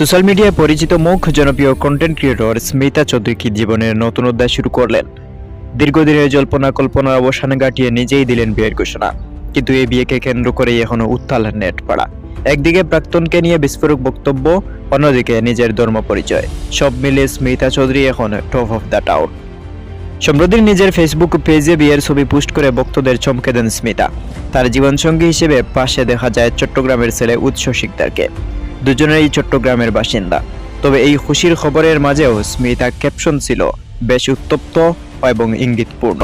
Social মিডিয়ায় পরিচিত মুখ জনপ্রিয় কন্টেন্ট ক্রিয়েটর স্মিতা চৌধুরী কি জীবনের নতুন অধ্যায় শুরু করলেন। দীর্ঘদিনের জল্পনা কল্পনার অবসান ঘটিয়ে নিজেই দিলেন বিয়ের ঘোষণা। কিন্তু এই বিয়েকে কেন্দ্র করেই এখনো উত্তাল নেট পাড়া। একদিকে প্রাক্তনকে নিয়ে বিস্ফোরক বক্তব্য, অন্যদিকে নিজের ধর্ম পরিচয়, সব মিলে স্মিতা চৌধুরী এখন টপ অফ দ্য টাউন। সম্প্রতি নিজের ফেসবুক পেজে বিয়ের ছবি পোস্ট করে ভক্তদের চমকে দেন স্মিতা। তার জীবনসঙ্গী হিসেবে পাশে দেখা যায় চট্টগ্রামের ছেলে উৎস শিকদারকে। দুজনেই চট্টগ্রামের বাসিন্দা। তবে এই খুশির খবরের মাঝেও স্মিতা ক্যাপশন ছিল বেশ উত্তপ্ত এবং ইঙ্গিতপূর্ণ।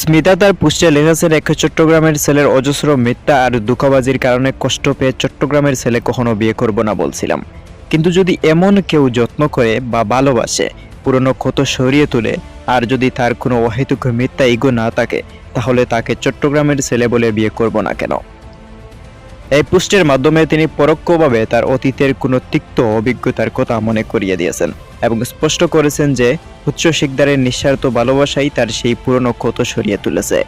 স্মিতা তার পোস্টে লিখেছেন, এক চট্টগ্রামের ছেলের অজস্র মিথ্যা আর ধোঁকাবাজির কারণে কষ্ট পেয়ে চট্টগ্রামের ছেলে কখনো বিয়ে করব না বলছিলাম। কিন্তু যদি এমন কেউ যত্ন করে বা ভালোবাসে, পুরনো ক্ষত সরিয়ে তোলে, আর যদি তার কোনো অহেতুক মিথ্যা ইগো না থাকে, তাহলে তাকে চট্টগ্রামের ছেলে বলে বিয়ে করব না কেন? এই পোস্টের মাধ্যমে তিনি পরোক্ষভাবে তার অতীতের কোনো তিক্ত অভিজ্ঞতার কথা মনে করিয়ে দিয়েছেন এবং স্পষ্ট করেছেন যে উচ্চ শিকদারের নিঃস্বার্থ ভালোবাসাই তার সেই পুরনো ক্ষত সরিয়ে তুলেছে।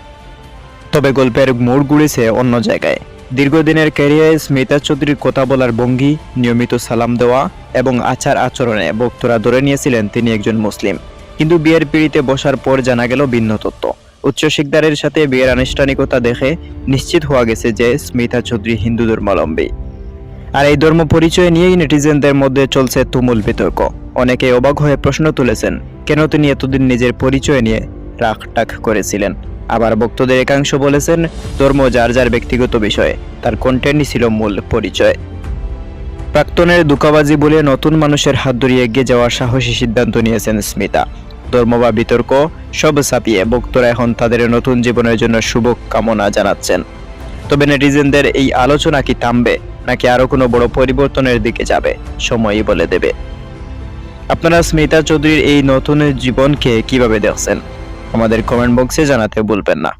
তবে গল্পের মোড় ঘুরেছে অন্য জায়গায়। দীর্ঘদিনের ক্যারিয়ারে স্মিতা চৌধুরীর কথা বলার ভঙ্গি, নিয়মিত সালাম দেওয়া এবং আচার আচরণে ভক্তরা ধরে নিয়েছিলেন তিনি একজন মুসলিম। কিন্তু বিয়ের পিঁড়িতে বসার পর জানা গেল ভিন্ন তথ্য। উচ্চ শিকদারের সাথে বিয়ের আনুষ্ঠানিকতা দেখে নিশ্চিত হওয়া গেছে যে স্মিতা চৌধুরী হিন্দু ধর্মাবলম্বী। আর এই ধর্ম পরিচয় নিয়েই নেটিজেনদের মধ্যে চলছে তুমুল বিতর্ক। অনেকে অবাক হয়ে প্রশ্ন তুলেছেন, কেন তিনি এতদিন নিজের পরিচয় নিয়ে রাখটাক করেছিলেন। আবার ভক্তদের একাংশ বলেছেন, ধর্ম যার যার ব্যক্তিগত বিষয়, তার কন্টেন্টই ছিল মূল পরিচয়। প্রাক্তনের ধোঁকাবাজি বলে নতুন মানুষের হাত ধরে এগিয়ে যাওয়ার সাহসী সিদ্ধান্ত নিয়েছেন স্মিতা। ধর্ম বা বিতর্ক সব ছাপিয়ে ভক্তরা এখন তাদের নতুন জীবনের জন্য শুভ কামনা জানাচ্ছেন। তবে নেটিজেনদের এই আলোচনা কি থামবে নাকি আরো কোনো বড় পরিবর্তনের দিকে যাবে, সময়ই বলে দেবে। আপনারা স্মিতা চৌধুরীর এই নতুন জীবনকে কিভাবে দেখছেন আমাদের কমেন্ট বক্সে জানাতে ভুলবেন না।